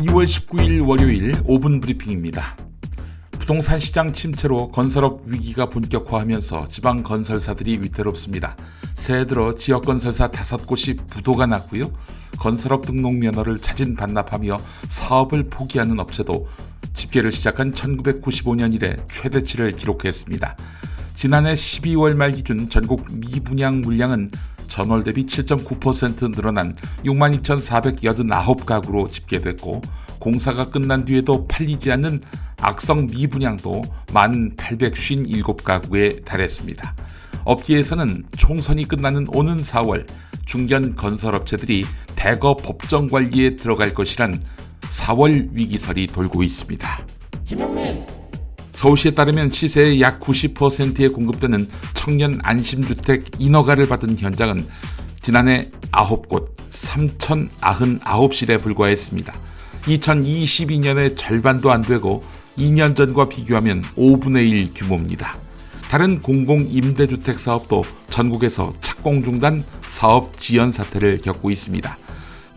2월 19일 월요일 5분 브리핑입니다. 부동산 시장 침체로 건설업 위기가 본격화하면서 지방 건설사들이 위태롭습니다. 새해 들어 지역 건설사 5곳이 부도가 났고요. 건설업 등록 면허를 자진 반납하며 사업을 포기하는 업체도 집계를 시작한 1995년 이래 최대치를 기록했습니다. 지난해 12월 말 기준 전국 미분양 물량은 전월 대비 7.9% 늘어난 62,489가구로 집계됐고, 공사가 끝난 뒤에도 팔리지 않는 악성 미분양도 1,857가구에 달했습니다. 업계에서는 총선이 끝나는 오는 4월 중견 건설업체들이 대거 법정 관리에 들어갈 것이란 4월 위기설이 돌고 있습니다. 김영민. 서울시에 따르면 시세의 약 90%에 공급되는 청년 안심주택 인허가를 받은 현장은 지난해 9곳 3,099실에 불과했습니다. 2022년의 절반도 안 되고 2년 전과 비교하면 5분의 1 규모입니다. 다른 공공임대주택 사업도 전국에서 착공 중단 사업 지연 사태를 겪고 있습니다.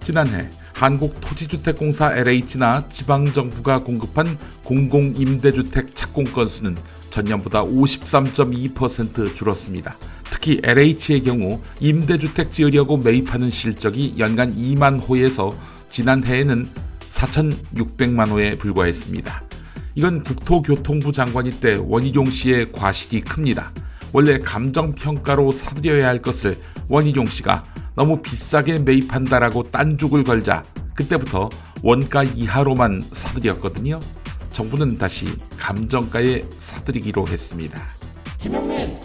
지난해 한국토지주택공사 LH나 지방정부가 공급한 공공임대주택 착공 건수는 전년보다 53.2% 줄었습니다. 특히 LH의 경우 임대주택 지으려고 매입하는 실적이 연간 2만 호에서 지난해에는 4,600만 호에 불과했습니다. 이건 국토교통부 장관이 때 원희룡 씨의 과실이 큽니다. 원래 감정평가로 사들여야 할 것을 원희룡 씨가 너무 비싸게 매입한다라고 딴죽을 걸자 그때부터 원가 이하로만 사들였거든요. 정부는 다시 감정가에 사들이기로 했습니다. 김영민.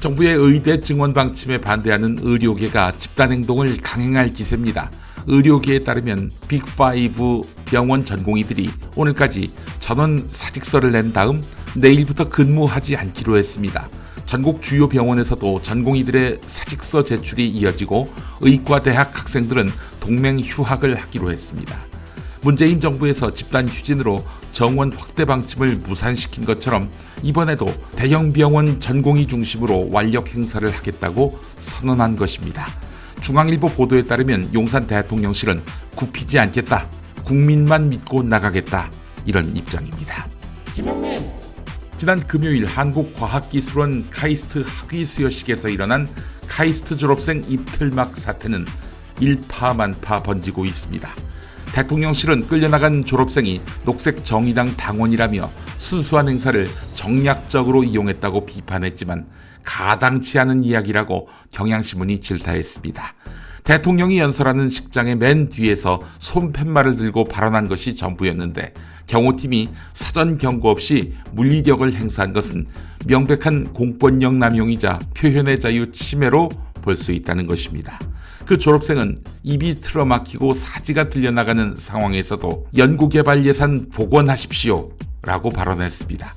정부의 의대 증원 방침에 반대하는 의료계가 집단행동을 강행할 기세입니다. 의료계에 따르면 빅5 병원 전공의들이 오늘까지 전원 사직서를 낸 다음 내일부터 근무하지 않기로 했습니다. 전국 주요 병원에서도 전공의들의 사직서 제출이 이어지고 의과대학 학생들은 동맹 휴학을 하기로 했습니다. 문재인 정부에서 집단 휴진으로 정원 확대 방침을 무산시킨 것처럼 이번에도 대형 병원 전공의 중심으로 완력 행사를 하겠다고 선언한 것입니다. 중앙일보 보도에 따르면 용산 대통령실은 굽히지 않겠다, 국민만 믿고 나가겠다, 이런 입장입니다. 김영민. 지난 금요일 한국과학기술원 카이스트 학위 수여식에서 일어난 카이스트 졸업생 이틀막 사태는 일파만파 번지고 있습니다. 대통령실은 끌려나간 졸업생이 녹색정의당 당원이라며 순수한 행사를 정략적으로 이용했다고 비판했지만 가당치 않은 이야기라고 경향신문이 질타했습니다. 대통령이 연설하는 식장의 맨 뒤에서 손팻말을 들고 발언한 것이 전부였는데 경호팀이 사전 경고 없이 물리력을 행사한 것은 명백한 공권력 남용이자 표현의 자유 침해로 볼 수 있다는 것입니다. 그 졸업생은 입이 틀어막히고 사지가 들려나가는 상황에서도 연구개발 예산 복원하십시오 라고 발언했습니다.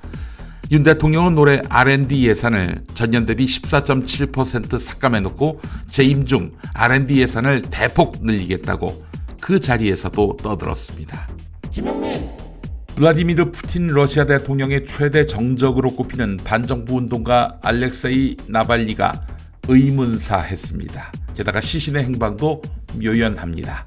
윤 대통령은 올해 R&D 예산을 전년 대비 14.7% 삭감해놓고 재임 중 R&D 예산을 대폭 늘리겠다고 그 자리에서도 떠들었습니다. 김영민. 블라디미르 푸틴 러시아 대통령의 최대 정적으로 꼽히는 반정부 운동가 알렉세이 나발리가 의문사했습니다. 게다가 시신의 행방도 묘연합니다.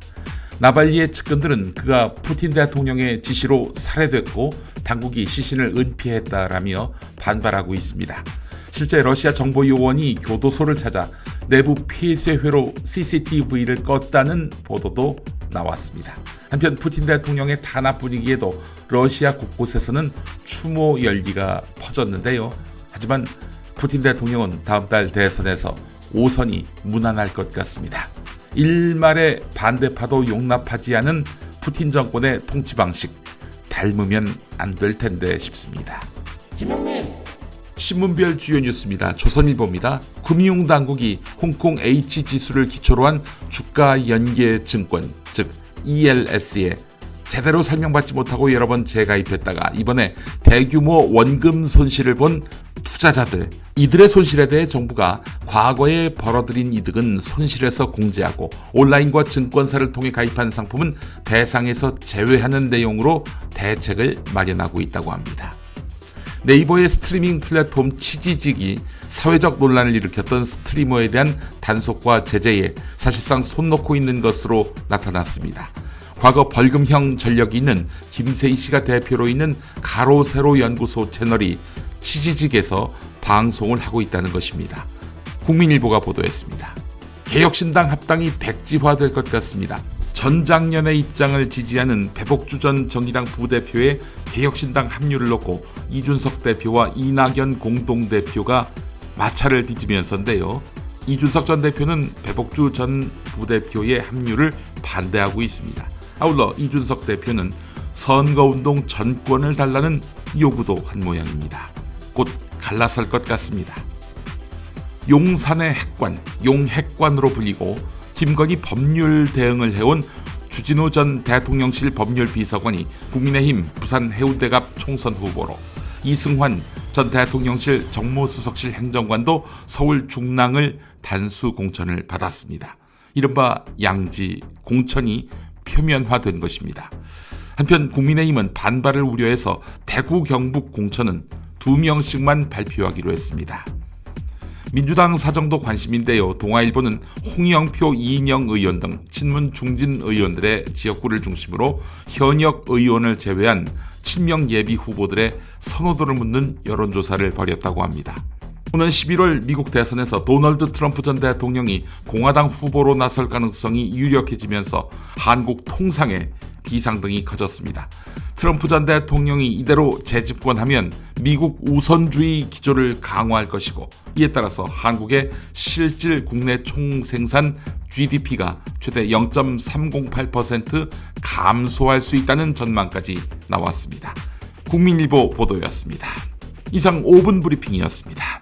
나발리의 측근들은 그가 푸틴 대통령의 지시로 살해됐고 당국이 시신을 은폐했다라며 반발하고 있습니다. 실제 러시아 정보요원이 교도소를 찾아 내부 폐쇄회로 CCTV를 껐다는 보도도 나왔습니다. 한편 푸틴 대통령의 탄압 분위기에도 러시아 곳곳에서는 추모 열기가 퍼졌는데요. 하지만 푸틴 대통령은 다음 달 대선에서 5선이 무난할 것 같습니다. 일말의 반대파도 용납하지 않은 푸틴 정권의 통치 방식 닮으면 안 될 텐데 싶습니다. 김영민. 신문별 주요 뉴스입니다. 조선일보입니다. 금융당국이 홍콩 H지수를 기초로 한 주가 연계 증권, 즉 ELS에 제대로 설명받지 못하고 여러 번 재가입했다가 이번에 대규모 원금 손실을 본 투자자들, 이들의 손실에 대해 정부가 과거에 벌어들인 이득은 손실에서 공제하고 온라인과 증권사를 통해 가입한 상품은 대상에서 제외하는 내용으로 대책을 마련하고 있다고 합니다. 네이버의 스트리밍 플랫폼 치지직이 사회적 논란을 일으켰던 스트리머에 대한 단속과 제재에 사실상 손 놓고 있는 것으로 나타났습니다. 과거 벌금형 전력이 있는 김세희 씨가 대표로 있는 가로세로 연구소 채널이 취지직에서 방송을 하고 있다는 것입니다. 국민일보가 보도했습니다. 개혁신당 합당이 백지화될 것 같습니다. 전장년의 입장을 지지하는 배복주 전 정의당 부대표의 개혁신당 합류를 놓고 이준석 대표와 이낙연 공동대표가 마찰을 빚으면서인데요. 이준석 전 대표는 배복주 전 부대표의 합류를 반대하고 있습니다. 아울러 이준석 대표는 선거운동 전권을 달라는 요구도 한 모양입니다. 곧 갈라설 것 같습니다. 용산의 핵관, 용핵관으로 불리고 김건희 법률 대응을 해온 주진우 전 대통령실 법률비서관이 국민의힘 부산 해운대갑 총선 후보로, 이승환 전 대통령실 정무수석실 행정관도 서울 중랑을 단수 공천을 받았습니다. 이른바 양지 공천이 표면화된 것입니다. 한편 국민의힘은 반발을 우려해서 대구 경북 공천은 2명씩만 발표하기로 했습니다. 민주당 사정도 관심인데요. 동아일보는 홍영표, 이인영 의원 등 친문 중진 의원들의 지역구를 중심으로 현역 의원을 제외한 친명 예비 후보들의 선호도를 묻는 여론조사를 벌였다고 합니다. 오는 11월 미국 대선에서 도널드 트럼프 전 대통령이 공화당 후보로 나설 가능성이 유력해지면서 한국 통상에 비상등이 커졌습니다. 트럼프 전 대통령이 이대로 재집권하면 미국 우선주의 기조를 강화할 것이고, 이에 따라서 한국의 실질 국내 총생산 GDP가 최대 0.308% 감소할 수 있다는 전망까지 나왔습니다. 국민일보 보도였습니다. 이상 5분 브리핑이었습니다.